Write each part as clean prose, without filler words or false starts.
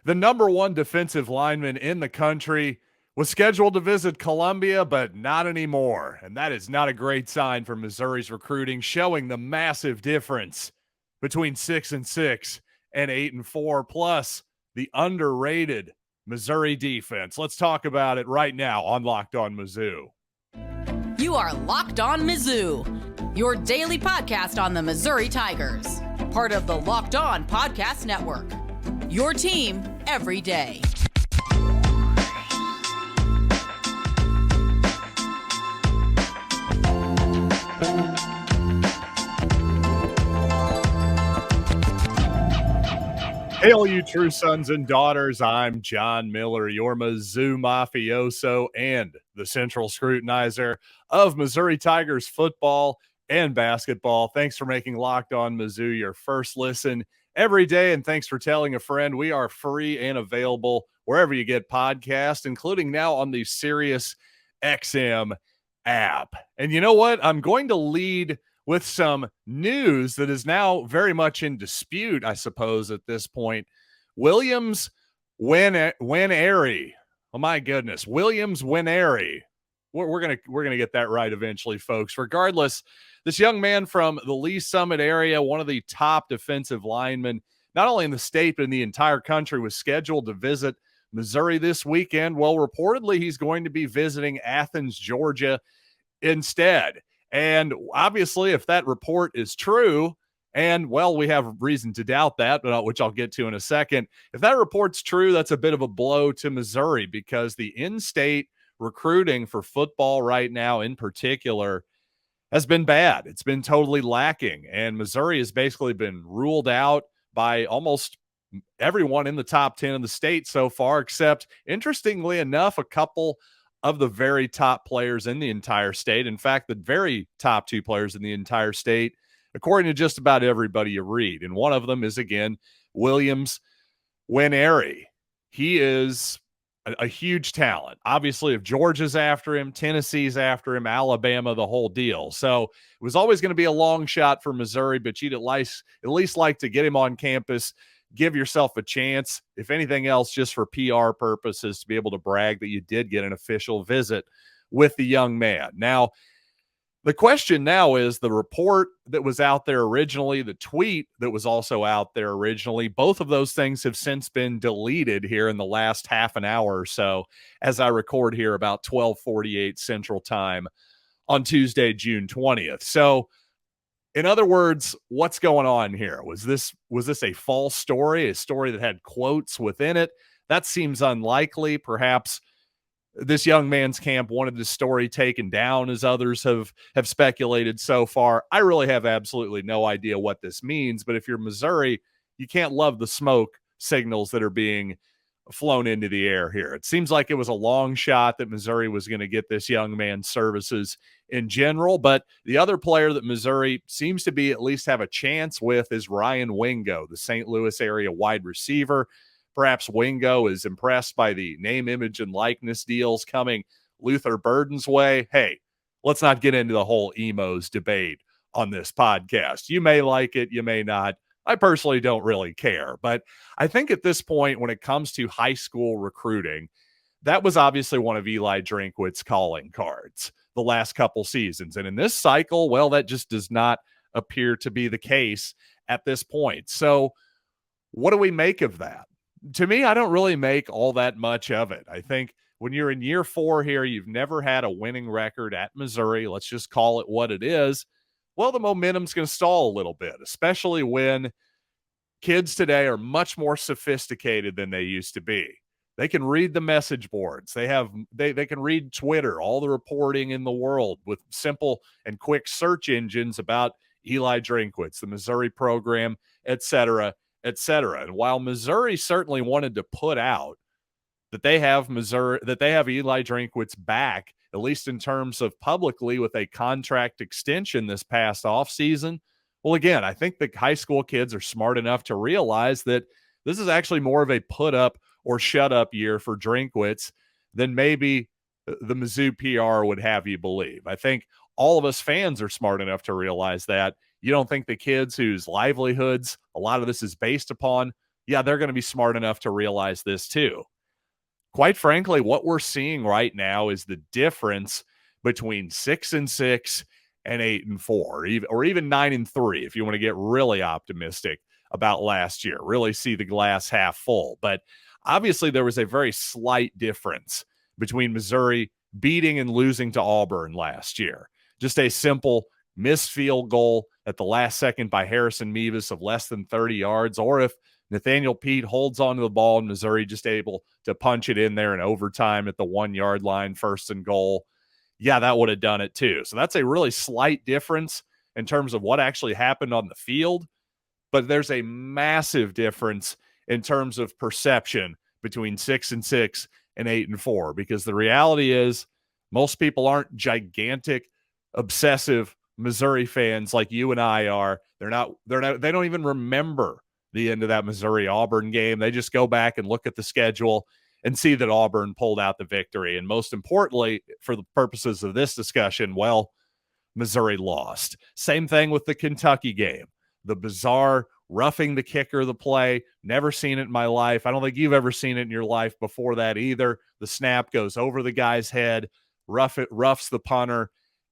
The number one defensive lineman in the country was scheduled to visit Columbia, but not anymore. And that is not a great sign for Missouri's recruiting, showing the massive difference between 6-6 and 8-4, plus the underrated Missouri defense. Let's talk about it right now on Locked On Mizzou. You are Locked On Mizzou, your daily podcast on the Missouri Tigers, part of the Locked On Podcast Network. Your team every day. Hail, you true sons and daughters. I'm John Miller, your Mizzou mafioso and the central scrutinizer of Missouri Tigers football and basketball. Thanks for making Locked On Mizzou your first listen every day, and thanks for telling a friend. We are free and available wherever you get podcasts, including now on the Sirius XM app. And you know what? I'm going to lead with some news that is now very much in dispute, I suppose, at this point. Nwaneri. Oh my goodness. Nwaneri. We're gonna get that right eventually, folks. Regardless, this young man from the Lee Summit area, one of the top defensive linemen, not only in the state but in the entire country, was scheduled to visit Missouri this weekend. Well, reportedly, he's going to be visiting Athens, Georgia instead. And obviously, if that report is true, and, well, we have reason to doubt that, which I'll get to in a second. If that report's true, that's a bit of a blow to Missouri, because the in-state recruiting for football right now in particular has been bad. It's been totally lacking, and Missouri has basically been ruled out by almost everyone in the top 10 in the state so far, except, interestingly enough, a couple of the very top players in the entire state. In fact, the very top two players in the entire state, according to just about everybody you read. And one of them is, again, Nwaneri. He is a huge talent. Obviously, if Georgia's after him, Tennessee's after him, Alabama, the whole deal. So it was always going to be a long shot for Missouri, but you'd at least like to get him on campus, give yourself a chance, if anything else, just for PR purposes, to be able to brag that you did get an official visit with the young man. Now, the question now is the report that was out there originally, the tweet that was also out there originally. Both of those things have since been deleted here in the last half an hour or so, as I record here about 12:48 Central Time on Tuesday, June 20th. So, in other words, what's going on here? Was this a false story, a story that had quotes within it? That seems unlikely. Perhaps this young man's camp wanted the story taken down, as others have speculated so far. I really have absolutely no idea what this means, but if you're Missouri, you can't love the smoke signals that are being flown into the air here. It seems like it was a long shot that Missouri was going to get this young man's services in general, but the other player that Missouri seems to be at least have a chance with is Ryan Wingo, the St. Louis area wide receiver. Perhaps Wingo is impressed by the name, image, and likeness deals coming Luther Burden's way. Hey, let's not get into the whole emos debate on this podcast. You may like it, you may not. I personally don't really care, but I think at this point, when it comes to high school recruiting, that was obviously one of Eli Drinkwitz's calling cards the last couple seasons. And in this cycle, well, that just does not appear to be the case at this point. So what do we make of that? To me, I don't really make all that much of it. I think when you're in year 4 here, you've never had a winning record at Missouri. Let's just call it what it is. Well, the momentum's going to stall a little bit, especially when kids today are much more sophisticated than they used to be. They can read the message boards. They can read Twitter, all the reporting in the world with simple and quick search engines about Eli Drinkwitz, the Missouri program, et cetera, et cetera. And while Missouri certainly wanted to put out that they have Eli Drinkwitz back, at least in terms of publicly, with a contract extension this past offseason, well, again, I think the high school kids are smart enough to realize that this is actually more of a put up or shut up year for Drinkwitz than maybe the Mizzou PR would have you believe. I think all of us fans are smart enough to realize that. You don't think the kids whose livelihoods a lot of this is based upon, yeah, they're going to be smart enough to realize this too. Quite frankly, what we're seeing right now is the difference between 6-6 and 8-4, or even 9-3, if you want to get really optimistic about last year, really see the glass half full. But obviously, there was a very slight difference between Missouri beating and losing to Auburn last year. Just a simple missed field goal at the last second by Harrison Mevis of less than 30 yards, or if Nathaniel Pete holds onto the ball and Missouri just able to punch it in there in overtime at the 1-yard line, 1st and goal. Yeah, that would have done it too. So that's a really slight difference in terms of what actually happened on the field. But there's a massive difference in terms of perception between 6-6 and 8-4, because the reality is most people aren't gigantic, obsessive Missouri fans like you and I are. They don't even remember the end of that Missouri-Auburn game. They just go back and look at the schedule and see that Auburn pulled out the victory. And most importantly, for the purposes of this discussion, well, Missouri lost. Same thing with the Kentucky game. The bizarre roughing the kicker of the play. Never seen it in my life. I don't think you've ever seen it in your life before that either. The snap goes over the guy's head, roughs the punter.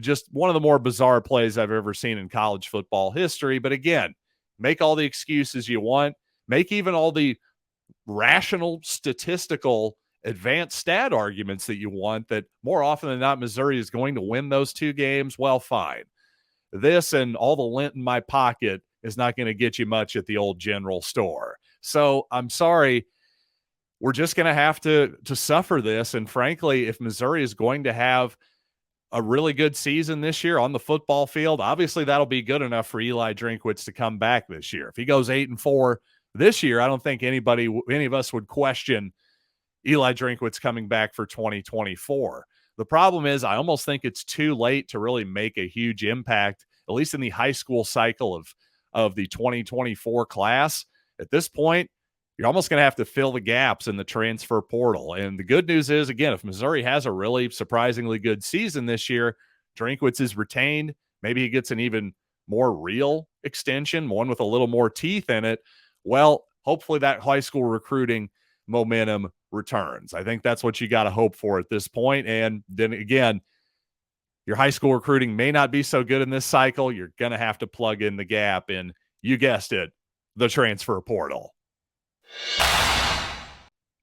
Just one of the more bizarre plays I've ever seen in college football history. But again, make all the excuses you want. Make even all the rational, statistical, advanced stat arguments that you want, that more often than not, Missouri is going to win those 2 games. Well, fine. This and all the lint in my pocket is not going to get you much at the old general store. So I'm sorry. We're just going to have to suffer this. And frankly, if Missouri is going to have a really good season this year on the football field, obviously that'll be good enough for Eli Drinkwitz to come back this year. If he goes 8-4 this year, I don't think any of us would question Eli Drinkwitz coming back for 2024. The problem is I almost think it's too late to really make a huge impact, at least in the high school cycle of the 2024 class. At this point, you're almost going to have to fill the gaps in the transfer portal. And the good news is, again, if Missouri has a really surprisingly good season this year, Drinkwitz is retained. Maybe he gets an even more real extension, one with a little more teeth in it. Well, hopefully that high school recruiting momentum returns. I think that's what you got to hope for at this point. And then again, your high school recruiting may not be so good in this cycle. You're going to have to plug in the gap in, you guessed it, the transfer portal.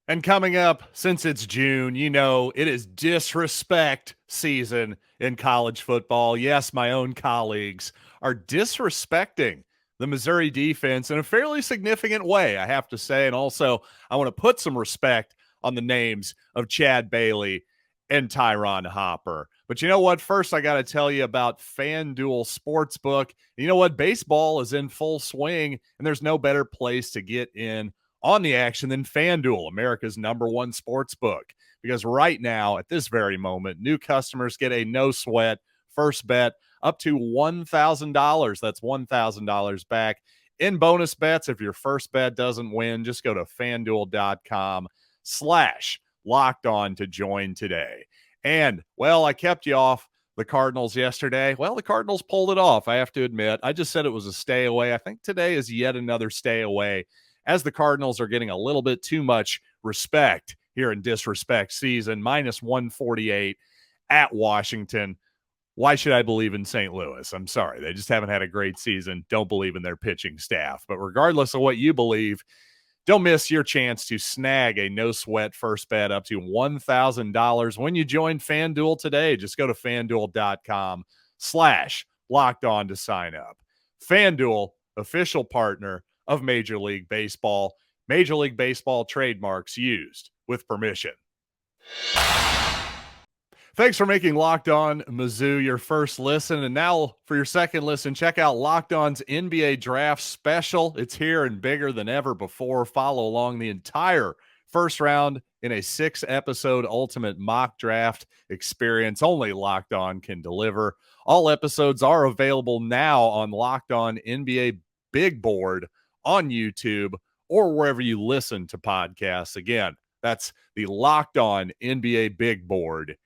And coming up, since it's June, you know it is disrespect season in college football. Yes, my own colleagues are disrespecting the Missouri defense in a fairly significant way, I have to say. And also, I want to put some respect on the names of Chad Bailey and Tyron Hopper. But you know what? First, I got to tell you about FanDuel Sportsbook. You know what? Baseball is in full swing, and there's no better place to get in on the action than FanDuel, America's #1 sportsbook. Because right now, at this very moment, new customers get a no-sweat first bet up to $1,000. That's $1,000 back in bonus bets. If your first bet doesn't win, just go to FanDuel.com/LockedOn to join today. And, well, I kept you off the Cardinals yesterday. Well, the Cardinals pulled it off, I have to admit. I just said it was a stay away. I think today is yet another stay away, as the Cardinals are getting a little bit too much respect here in disrespect season. -148 at Washington. Why should I believe in St. Louis? I'm sorry. They just haven't had a great season. Don't believe in their pitching staff. But regardless of what you believe, don't miss your chance to snag a no-sweat first bet up to $1,000 when you join FanDuel today. Just go to FanDuel.com/LockedOn to sign up. FanDuel, official partner of Major League Baseball. Major League Baseball trademarks used with permission. Thanks for making Locked On Mizzou your first listen. And now for your second listen, check out Locked On's NBA Draft Special. It's here and bigger than ever before. Follow along the entire first round in a 6-episode ultimate mock draft experience only Locked On can deliver. All episodes are available now on Locked On NBA Big Board on YouTube or wherever you listen to podcasts. Again, that's the Locked On NBA Big Board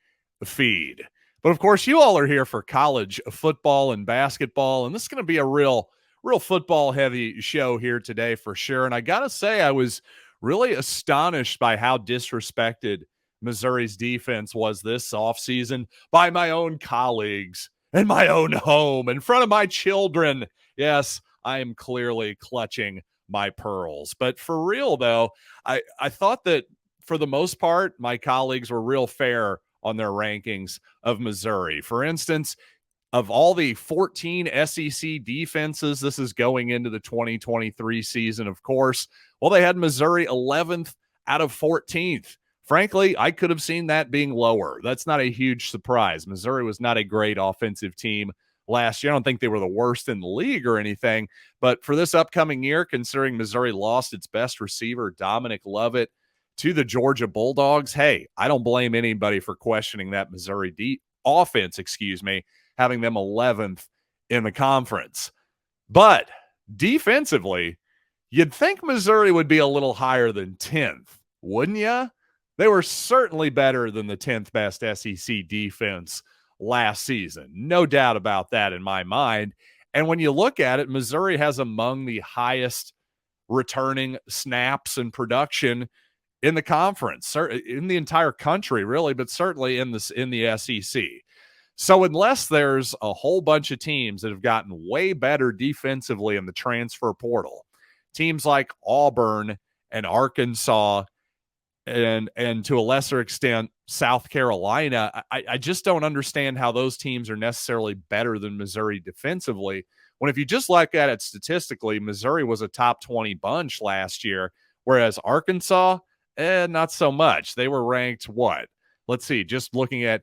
feed. But of course, you all are here for college football and basketball, and this is going to be a real real football heavy show here today for sure. And I got to say, I was really astonished by how disrespected Missouri's defense was this offseason by my own colleagues in my own home in front of my children. Yes, I am clearly clutching my pearls. But for real, though, I thought that for the most part, my colleagues were real fair on their rankings of Missouri. For instance, of all the 14 SEC defenses, this is going into the 2023 season, of course. Well, they had Missouri 11th out of 14th. Frankly, I could have seen that being lower. That's not a huge surprise. Missouri was not a great offensive team last year. I don't think they were the worst in the league or anything, but for this upcoming year, considering Missouri lost its best receiver, Dominic Lovett, to the Georgia Bulldogs, hey, I don't blame anybody for questioning that Missouri offense, having them 11th in the conference. But defensively, you'd think Missouri would be a little higher than 10th, wouldn't you? They were certainly better than the 10th best SEC defense last season. No doubt about that in my mind. And when you look at it, Missouri has among the highest returning snaps and production in the conference, in the entire country, really, but certainly in the SEC. So unless there's a whole bunch of teams that have gotten way better defensively in the transfer portal, teams like Auburn and Arkansas and to a lesser extent South Carolina, I just don't understand how those teams are necessarily better than Missouri defensively, when if you just look at it statistically, Missouri was a top 20 bunch last year, whereas Arkansas, not so much. They were ranked what? Let's see, just looking at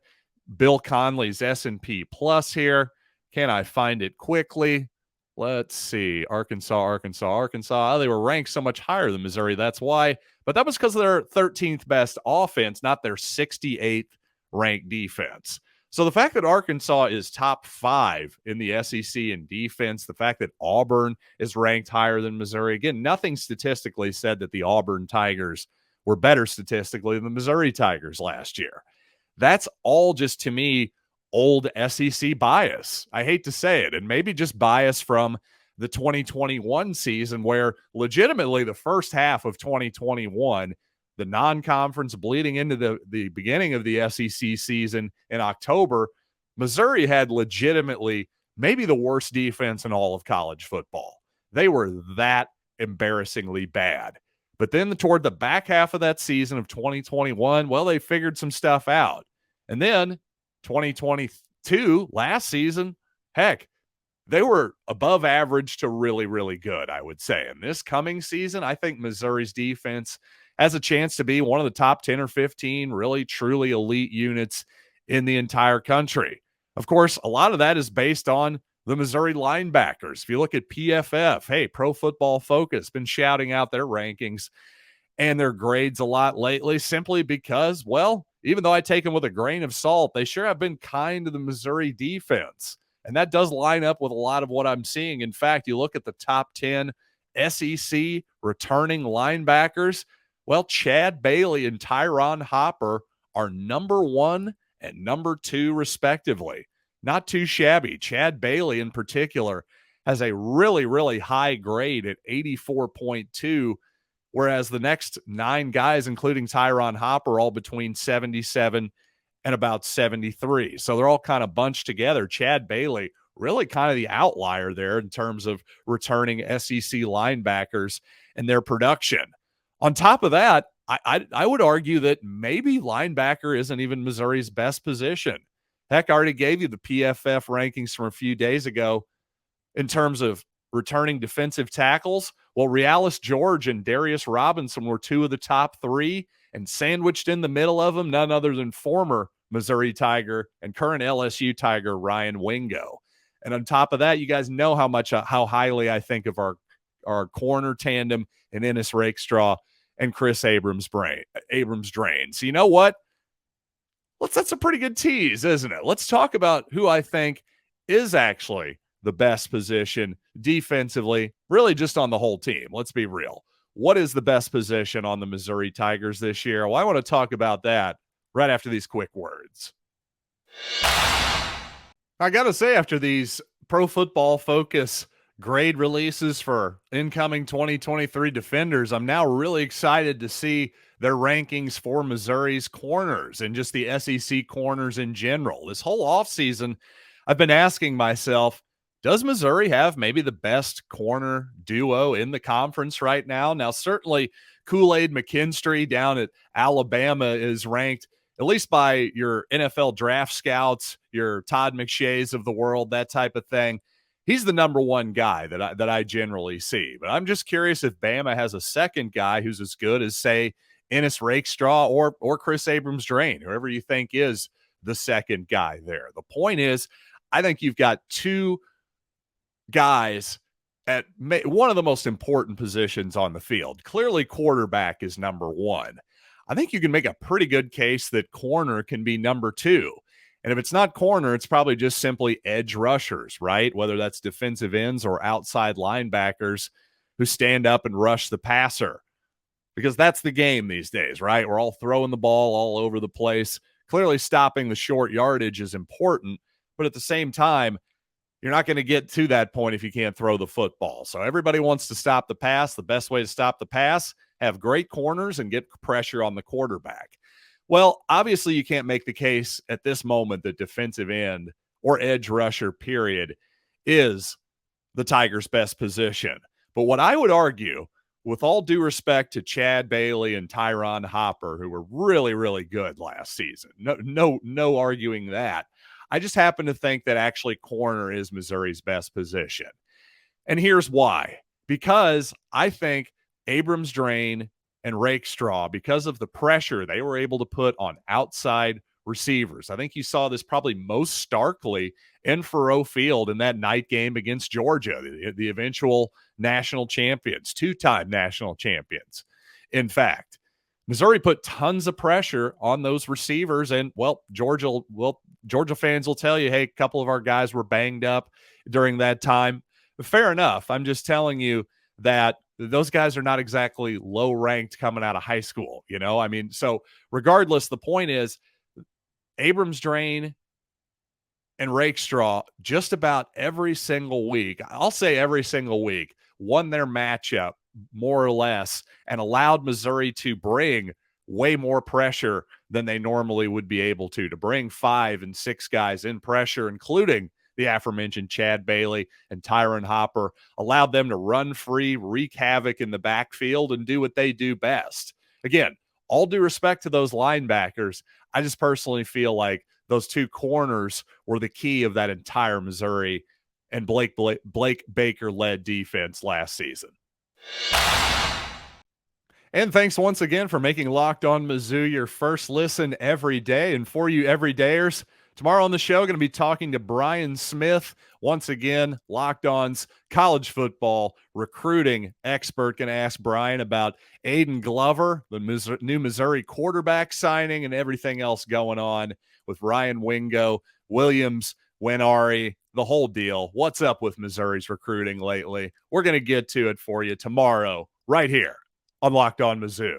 Bill Conley's S&P Plus here. Can I find it quickly? Let's see. Arkansas. Oh, they were ranked so much higher than Missouri. That's why. But that was because of their 13th best offense, not their 68th ranked defense. So the fact that Arkansas is top 5 in the SEC in defense, the fact that Auburn is ranked higher than Missouri, again, nothing statistically said that the Auburn Tigers were better statistically than the Missouri Tigers last year. That's all just, to me, old SEC bias. I hate to say it, and maybe just bias from the 2021 season, where legitimately the first half of 2021, the non-conference bleeding into the beginning of the SEC season in October, Missouri had legitimately maybe the worst defense in all of college football. They were that embarrassingly bad. But then toward the back half of that season of 2021, well, they figured some stuff out. And then 2022, last season, heck, they were above average to really, really good, I would say. And this coming season, I think Missouri's defense has a chance to be one of the top 10 or 15 really, truly elite units in the entire country. Of course, a lot of that is based on the Missouri linebackers. If you look at PFF, hey, Pro Football Focus, been shouting out their rankings and their grades a lot lately, simply because, well, even though I take them with a grain of salt, they sure have been kind to the Missouri defense. And that does line up with a lot of what I'm seeing. In fact, you look at the top 10 SEC returning linebackers, well, Chad Bailey and Tyron Hopper are number 1 and number 2, respectively. Not too shabby. Chad Bailey, in particular, has a really, really high grade at 84.2, whereas the next 9 guys, including Tyron Hopper, all between 77 and about 73. So they're all kind of bunched together. Chad Bailey, really kind of the outlier there in terms of returning SEC linebackers and their production. On top of that, I would argue that maybe linebacker isn't even Missouri's best position. Heck, I already gave you the PFF rankings from a few days ago in terms of returning defensive tackles. Well, Realus George and Darius Robinson were 2 of the top 3, and sandwiched in the middle of them, none other than former Missouri Tiger and current LSU Tiger Ryan Wingo. And on top of that, you guys know how highly I think of our corner tandem in Ennis Rakestraw and Kris Abrams-Draine. So you know what? That's a pretty good tease, isn't it? Let's talk about who I think is actually the best position defensively, really just on the whole team. Let's be real. What is the best position on the Missouri Tigers this year? Well, I want to talk about that right after these quick words. I got to say, after these Pro Football Focus grade releases for incoming 2023 defenders, I'm now really excited to see their rankings for Missouri's corners and just the SEC corners in general. This whole offseason, I've been asking myself, does Missouri have maybe the best corner duo in the conference right now? Now, certainly Kool-Aid McKinstry down at Alabama is ranked, at least by your NFL draft scouts, your Todd McShays of the world, that type of thing. He's the number one guy that I generally see. But I'm just curious if Bama has a second guy who's as good as, say, Ennis Rakestraw or Kris Abrams-Draine, whoever you think is the second guy there. The point is, I think you've got two guys at one of the most important positions on the field. Clearly, quarterback is number one. I think you can make a pretty good case that corner can be number two. And if it's not corner, it's probably just simply edge rushers, right? Whether that's defensive ends or outside linebackers who stand up and rush the passer. Because that's the game these days, right? We're all throwing the ball all over the place. Clearly, stopping the short yardage is important. But at the same time, you're not going to get to that point if you can't throw the football. So everybody wants to stop the pass. The best way to stop the pass, have great corners and get pressure on the quarterback. Well, obviously you can't make the case at this moment that defensive end or edge rusher, period, is the Tigers' best position. But what I would argue, with all due respect to Chad Bailey and Tyron Hopper, who were really, really good last season, no arguing that. I just happen to think that actually corner is Missouri's best position. And here's why. Because I think Abrams-Draine and Rakestraw, because of the pressure they were able to put on outside receivers. I think you saw this probably most starkly in Faurot Field in that night game against Georgia, the eventual national champions, two-time national champions. In fact, Missouri put tons of pressure on those receivers, and, Georgia fans will tell you, hey, a couple of our guys were banged up during that time. Fair enough. I'm just telling you that those guys are not exactly low ranked coming out of high school, I mean, so regardless, the point is Abrams-Draine and Rakestraw just about every single week, I'll say every single week, won their matchup more or less and allowed Missouri to bring way more pressure than they normally would be able to bring 5 and 6 guys in pressure, including the aforementioned Chad Bailey and Tyron Hopper, allowed them to run free, wreak havoc in the backfield, and do what they do best. Again, all due respect to those linebackers, I just personally feel like those two corners were the key of that entire Missouri and Blake Baker-led defense last season. And thanks once again for making Locked On Mizzou your first listen every day. And for you everydayers, tomorrow on the show, going to be talking to Brian Smith. Once again, Locked On's college football recruiting expert. Going to ask Brian about Aiden Glover, the new Missouri quarterback signing, and everything else going on with Ryan Wingo, Williams, Nwaneri, the whole deal. What's up with Missouri's recruiting lately? We're going to get to it for you tomorrow right here on Locked On Mizzou.